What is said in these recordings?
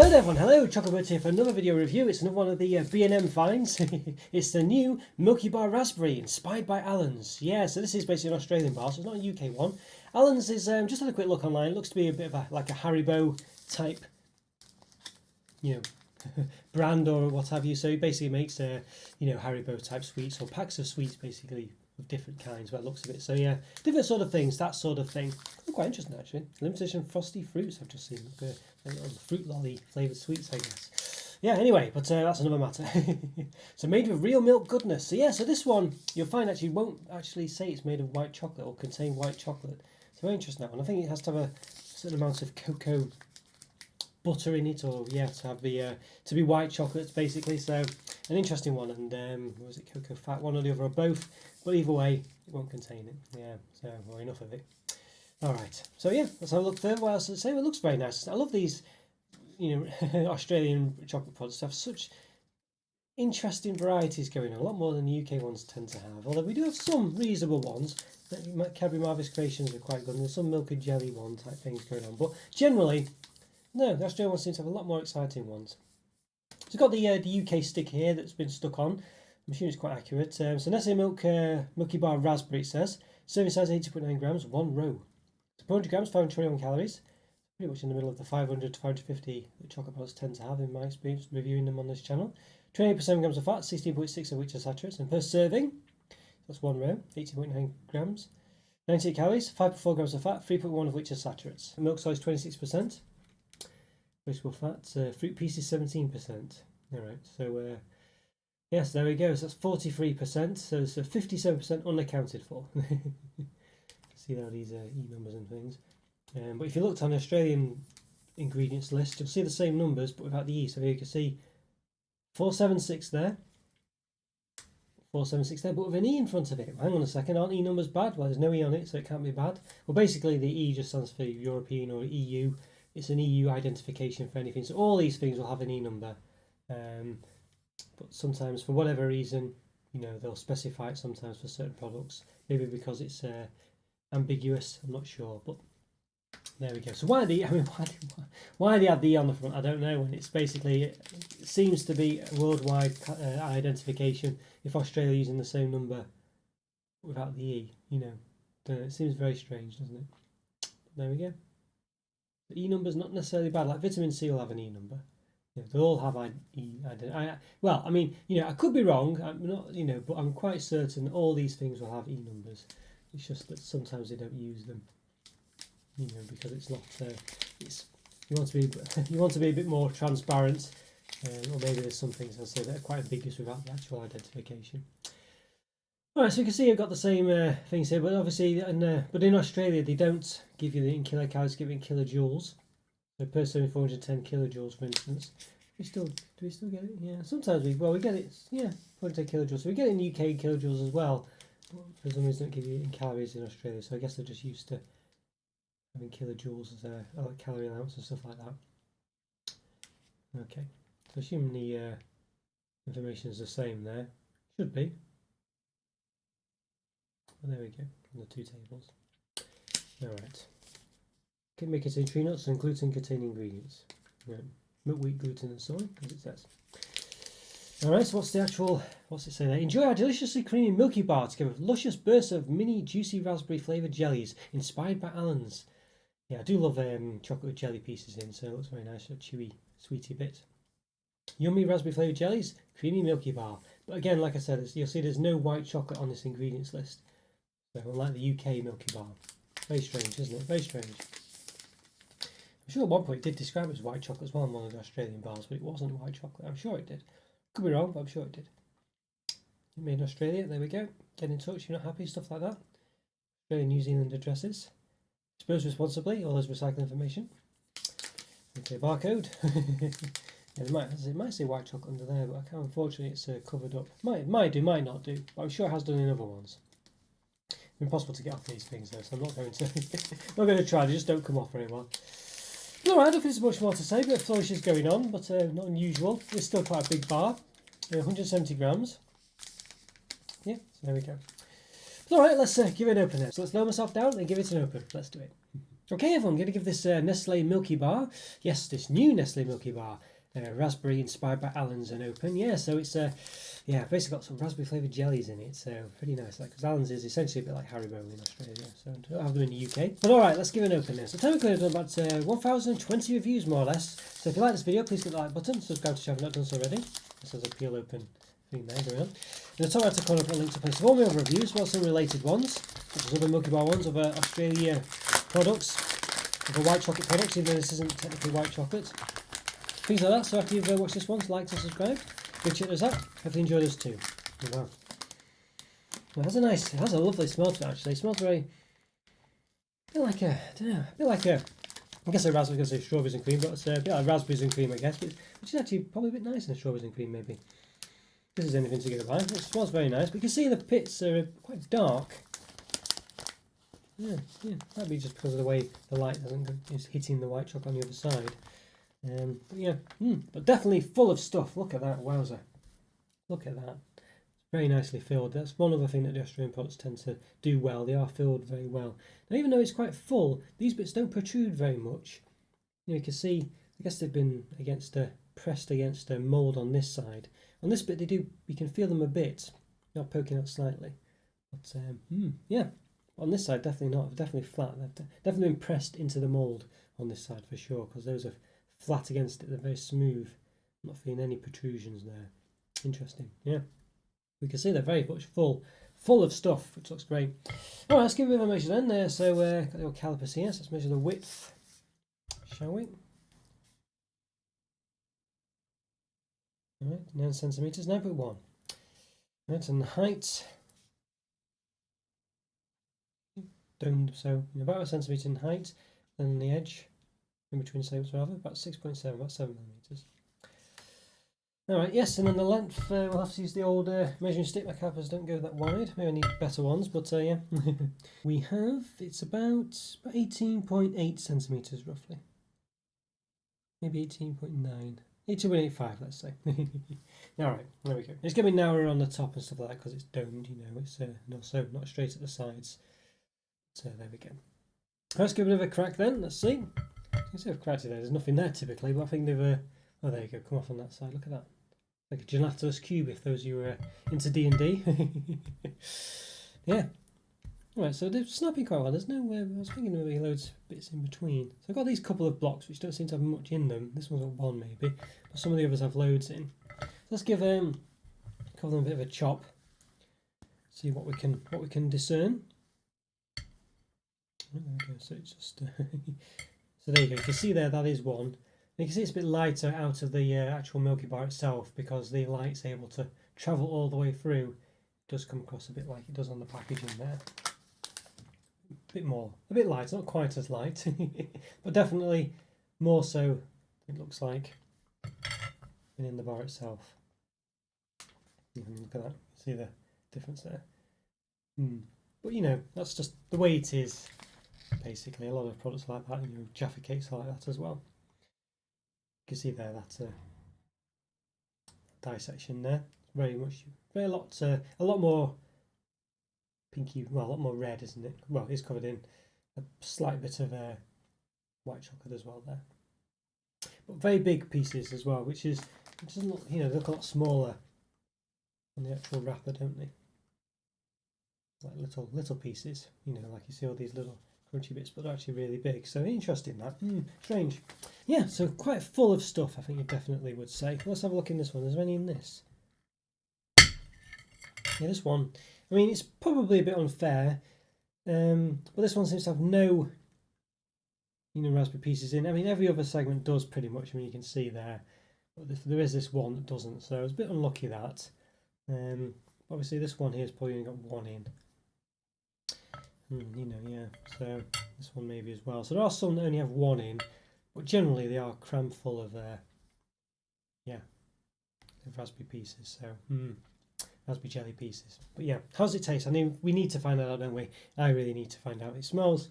Hello there everyone, hello, Chocolo here for another video review. It's another one of the B&M finds. It's the new Milkybar Raspberry, inspired by Allen's. Yeah, so this is basically an Australian bar, so it's not a UK one. Allen's is, just had a quick look online, it looks to be a bit of like a Haribo type, brand or what have you. So it basically makes, Haribo type sweets, or packs of sweets basically, of different kinds by the looks of it. So yeah, different sort of things, that sort of thing. Quite interesting actually. Limited edition frosty fruits I've just seen. Fruit lolly flavoured sweets, I guess. Yeah, anyway, but that's another matter. So made with real milk goodness. So yeah, so this one you'll find actually won't actually say it's made of white chocolate or contain white chocolate. It's very interesting that one. I think it has to have a certain amount of cocoa butter in it, or yeah, to have the to be white chocolate basically. So an interesting one, and was it cocoa fat, one or the other or both, but either way it won't contain it. Yeah, so well, enough of it. Alright, so yeah, let's have a look further. What else to say? Well, it looks very nice. I love these, Australian chocolate products. They have such interesting varieties going on, a lot more than the UK ones tend to have. Although we do have some reasonable ones. Cadbury Marvis Creations are quite good, and there's some milk and jelly one type things going on. But generally, no, the Australian ones seem to have a lot more exciting ones. So it's got the UK stick here that's been stuck on. I'm assuming it's quite accurate. So Nestlé Milkybar Raspberry, it says. Serving size 80.9 grams, one row. 400 grams, 521 calories. Pretty much in the middle of the 500 to 550 that chocolate products tend to have, in my experience reviewing them on this channel. 28% grams of fat, 16.6 of which are saturates. And per serving, that's one row, 80.9 grams. 98 calories, 5.4 grams of fat, 3.1 of which are saturates. Milk size 26%. Vegetable fat, fruit pieces 17%. Alright, so yes, there we go. So that's 43%. So it's 57% unaccounted for. See there these E numbers and things. But if you looked on the Australian ingredients list, you'll see the same numbers but without the E. So here you can see 476 there, 476 there, but with an E in front of it. Hang on a second, aren't E numbers bad? Well, there's no E on it, so it can't be bad. Well, basically the E just stands for European or EU. It's an EU identification for anything. So all these things will have an E number. But sometimes, for whatever reason, they'll specify it sometimes for certain products. Maybe because it's ambiguous, I'm not sure, but there we go. So why they add the E on the front, I don't know. And it's basically, it seems to be a worldwide identification. If Australia using the same number without the E, it seems very strange, doesn't it? There we go. The E number's not necessarily bad. Like vitamin C will have an E number. They'll all have E. Well, I mean, I could be wrong. I'm not, but I'm quite certain all these things will have E numbers. It's just that sometimes they don't use them, because it's not. You want to be a bit more transparent, or maybe there's some things I'll say that are quite ambiguous without the actual identification. All right, so you can see I've got the same things here, but obviously, but in Australia they don't give you the in kilocalories, give it in kilojoules. So per serving 410 kilojoules, for instance. Do we still get it? Yeah, sometimes we get it. Yeah, 410 kilojoules. So we get it in UK in kilojoules as well. For some reason, don't give you in calories in Australia, so I guess they're just used to having kilojoules as a calorie allowance and stuff like that. Okay, so assuming the information is the same there, should be. Well, there we go, on the two tables. All right. Can make it in tree nuts and gluten-containing ingredients. Right. Milk, wheat, gluten, and soy, as it says. Alright, so what's it say there? Enjoy our deliciously creamy Milky Bar together with luscious bursts of mini juicy raspberry flavoured jellies inspired by Allen's. Yeah, I do love chocolate with jelly pieces in, so it looks very nice, a chewy, sweety bit. Yummy raspberry flavoured jellies, creamy Milky Bar. But again, like I said, you'll see there's no white chocolate on this ingredients list. So unlike the UK Milky Bar. Very strange, isn't it? Very strange. I'm sure at one point it did describe it as white chocolate as well in one of the Australian bars, but it wasn't white chocolate. I'm sure it did. Could be wrong, but I'm sure it did. Made in Australia, there we go. Get in touch, you're not happy, stuff like that. Australian, New Zealand addresses. Dispose responsibly, all those recycled information. Okay, barcode. Yeah, it might say white chocolate under there, but I can't, unfortunately it's covered up. Might do, might not do, but I'm sure it has done in other ones. It's impossible to get off these things though, so I'm not going to not going to try, they just don't come off very well. Alright, I don't think there's much more to say, a bit of flourishes going on, but not unusual. It's still quite a big bar, 170 grams. Yeah, so there we go. Alright, let's give it an open now. So let's lower myself down and give it an open. Let's do it. Okay, everyone, I'm going to give this Nestlé Milkybar, yes, this new Nestlé Milkybar, raspberry inspired by Allen's and open. Yeah, so it's yeah, basically got some raspberry flavoured jellies in it, so pretty nice. Like, because Allen's is essentially a bit like Haribo in Australia, so I don't have them in the UK. But alright, let's give it an open now. So technically I've done about 1,020 reviews more or less. So if you like this video, please click the like button, subscribe to the channel if you've not done so already. This has a peel open thing there going on. In the top right corner, I've got a link to place of all my other reviews, well, some related ones, such as other Milkybar ones, other Australia products, other white chocolate products, even though this isn't technically white chocolate. Things like that. So after you've watched this one, like and subscribe. Go check those out. Hope you enjoy those too. Oh, wow. Well, it has a lovely smell to it actually. It smells very, a bit like a, I don't know, a bit like a, I guess a raspberry, I was going to say strawberries and cream, but it's a bit like raspberries and cream, I guess, which is actually probably a bit nice in strawberries and cream maybe. This is anything to go by. It smells very nice, but you can see the pits are quite dark. Yeah, that'd be just because of the way the light is hitting the white chocolate on the other side. But yeah, but definitely full of stuff. Look at that, wowzer! Look at that. It's very nicely filled. That's one other thing that the Australian products tend to do well. They are filled very well. Now, even though it's quite full, these bits don't protrude very much. You can see. I guess they've been pressed against a mould on this side. On this bit, they do. You can feel them a bit, not poking out slightly. But yeah. On this side, definitely not. Definitely flat. They've definitely been pressed into the mould on this side for sure, because those are flat against it. They're very smooth. I'm not feeling any protrusions there. Interesting. Yeah. We can see they're very much full of stuff, which looks great. All right, let's give it a measure then. So got the old calipers here. So let's measure the width, shall we? All right, 9 centimeters, 9.1. Right, and the height. Domed, so about 1 centimetre in height, and the edge in between segments rather, about 6.7, about 7 millimeters. Alright, yes, and then the length, we'll have to use the old measuring stick. My calipers don't go that wide, maybe I need better ones, but yeah. We have, it's about 18.8 centimetres roughly. Maybe 18.9. 18.85, let's say. Alright, there we go. It's going to be narrower on the top and stuff like that because it's domed, you know, it's also not straight at the sides. So there we go. Let's give it a bit of a crack then. Let's see. You can see I've cracked it there. There's nothing there typically, but I think they've. Oh, there you go. Come off on that side. Look at that. Like a gelatinous cube. If those of you were into D&D. Yeah. All right. So they're snapping quite well. There's no. I was thinking there would be loads of bits in between. So I've got these couple of blocks which don't seem to have much in them. This one's got one maybe, but some of the others have loads in. So let's give them a bit of a chop. See what we can discern. There we go. So it's just so there you go. You can see there that is one. And you can see it's a bit lighter out of the actual Milkybar itself because the light's able to travel all the way through. It does come across a bit like it does on the packaging there. A bit light, not quite as light, but definitely more so. It looks like than in the bar itself. Look at that. See the difference there. But you know, that's just the way it is. Basically, a lot of products like that, you know, Jaffa cakes are like that as well. You can see there that's a dissection there. A lot more pinky, well, a lot more red, isn't it? Well, it's covered in a slight bit of white chocolate as well there. But very big pieces as well, which doesn't look, you know, they look a lot smaller on the actual wrapper, don't they? Like little pieces, you know, like you see all these little crunchy bits, but they're actually really big. So interesting that. Strange. Yeah, so quite full of stuff, I think you definitely would say. Let's have a look in this one. Is there any in this? Yeah, this one. I mean, it's probably a bit unfair, but this one seems to have no, you know, raspberry pieces in. I mean, every other segment does pretty much. I mean, you can see there, but there is this one that doesn't. So it's a bit unlucky that. Obviously, this one here has probably only got one in. You know, yeah. So this one maybe as well. So there are some that only have one in, but generally they are crammed full of raspberry pieces. So raspberry jelly pieces. But yeah, how's it taste? I mean, we need to find that out, don't we? I really need to find out. It smells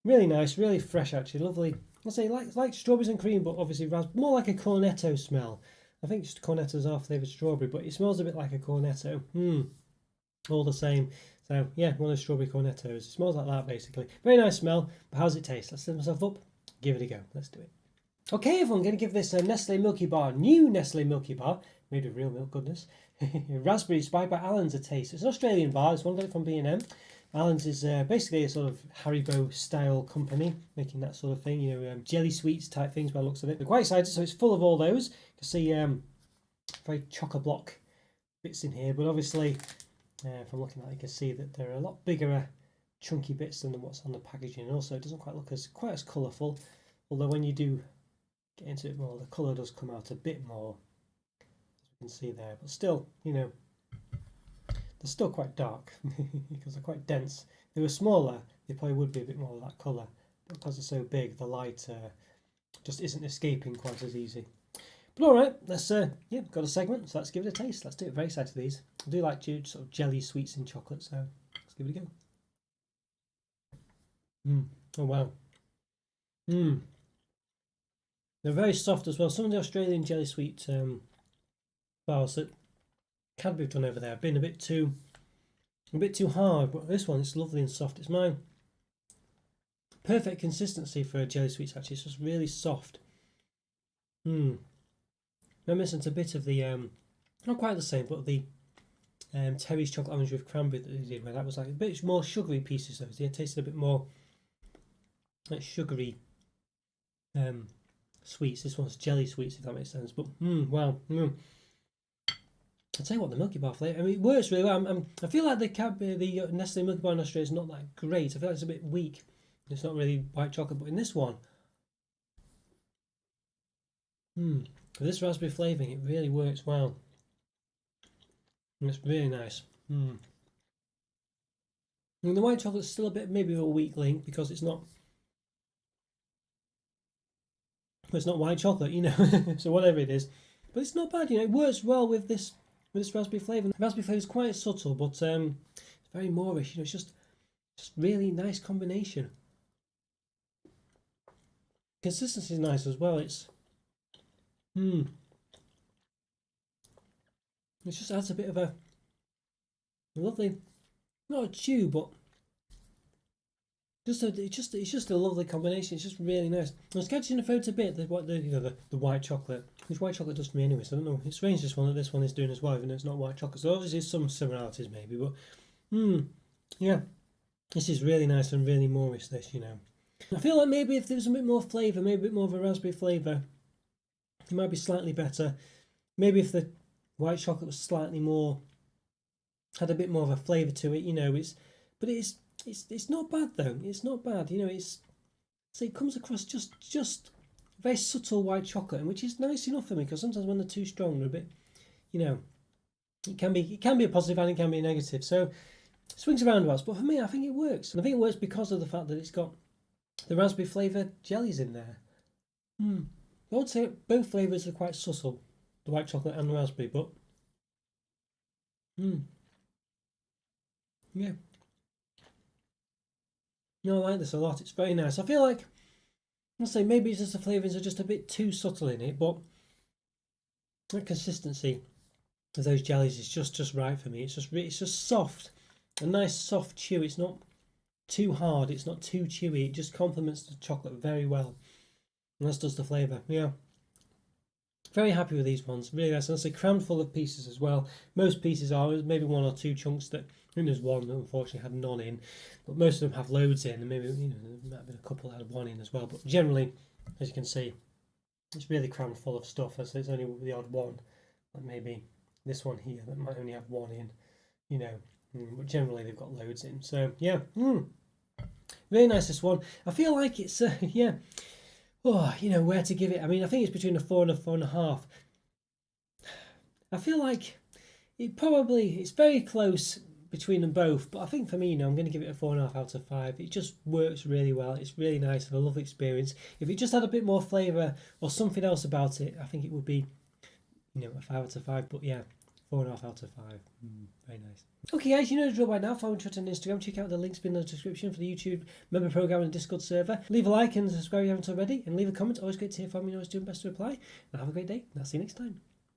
really nice, really fresh actually, lovely. I'll say like strawberries and cream, but obviously more like a cornetto smell. I think just cornettos are flavoured strawberry, but it smells a bit like a cornetto. All the same. So yeah, one of the strawberry cornettos. It smells like that basically. Very nice smell, but how's it taste? Let's set myself up, give it a go. Let's do it. Okay everyone, I'm going to give this a Nestlé Milkybar, new Nestlé Milkybar, made of real milk, goodness. Raspberry inspired by Allen's a taste. It's an Australian bar, this one got it from B&M. Allen's is basically a sort of Haribo style company, making that sort of thing, you know, jelly sweets type things by the looks of it. We're quite excited, so it's full of all those. You can see very chock-a-block bits in here, but obviously from looking at it, you can see that there are a lot bigger chunky bits than what's on the packaging, and also it doesn't quite look quite as colourful, although when you do get into it more, the colour does come out a bit more, as you can see there, but still, you know, they're still quite dark because they're quite dense. If they were smaller, they probably would be a bit more of that colour, but because they're so big, the light just isn't escaping quite as easy. But alright, let's yeah, got a segment, so let's give it a taste. Let's do it. Very excited for these. I do like sort of jelly sweets and chocolate, so let's give it a go. Oh wow. They're very soft as well. Some of the Australian jelly sweet bars that Cadbury have done over there have been a bit too hard, but this one is lovely and soft. It's my perfect consistency for jelly sweets actually. It's just really soft. I'm missing a bit of the not quite the same, but the Terry's chocolate orange with cranberry that they did, where that was like a bit more sugary pieces. Those they tasted a bit more like sugary sweets. This one's jelly sweets, if that makes sense. But wow. I'll tell you what, the Milkybar flavour, I mean, it works really well. I feel like the Nestlé Milkybar in Australia is not that great. I feel like it's a bit weak. It's not really white chocolate, but in this one, with this raspberry flavouring, it really works well. And it's really nice. I mean, the white chocolate's still a bit maybe of a weak link because it's not white chocolate, you know. So whatever it is, but it's not bad, you know. It works well with this raspberry flavour. The raspberry flavour is quite subtle, but it's very Moorish. You know, it's just really nice combination. Consistency is nice as well. It just adds a bit of a lovely, not a chew, but it's just a lovely combination. It's just really nice. I was catching the photo a bit, the white chocolate, which white chocolate does to me anyway, so I don't know. It's strange this one is doing as well, even though it's not white chocolate. So obviously some similarities maybe, but yeah, this is really nice and really Moorish, this, you know. I feel like maybe if there was a bit more flavour, maybe a bit more of a raspberry flavour, it might be slightly better. Maybe if the white chocolate was slightly more, had a bit more of a flavour to it, you know. It's not bad though. It's not bad, you know. It comes across just very subtle white chocolate, which is nice enough for me, because sometimes when they're too strong, they're a bit, you know, it can be a positive and it can be a negative. So swings and roundabouts, but for me, I think it works, and I think it works because of the fact that it's got the raspberry flavoured jellies in there. I would say both flavours are quite subtle, the white chocolate and the raspberry, but yeah. No, I like this a lot. It's very nice. I feel like, I'll say maybe it's just the flavours are just a bit too subtle in it, but the consistency of those jellies is just right for me. It's just soft, a nice soft chew. It's not too hard. It's not too chewy. It just complements the chocolate very well, and as does the flavour. Yeah, very happy with these ones. Really nice. And I'll say crammed full of pieces as well. Most pieces are maybe one or two chunks that. I think there's one that unfortunately had none in, but most of them have loads in, and maybe, you know, there might have been a couple that had one in as well. But generally, as you can see, it's really crammed full of stuff. So it's only the odd one, like maybe this one here that might only have one in, you know. But generally they've got loads in. So yeah, really nice this one. I feel like it's yeah. Oh, you know, where to give it. I mean, I think it's between a 4 and a 4.5. I feel like it's very close between them both, but I think for me, you know, I'm going to give it a 4.5 out of 5. It just works really well. It's really nice and a lovely experience. If it just had a bit more flavour or something else about it, I think it would be, you know, a 5 out of 5. But yeah, 4.5 out of 5. Very nice. Okay, guys, you know the drill by now. Follow me on Twitter and Instagram. Check out the links in the description for the YouTube member program and Discord server. Leave a like and subscribe if you haven't already, and leave a comment. Always great to hear from you. Always doing best to reply. And have a great day. And I'll see you next time.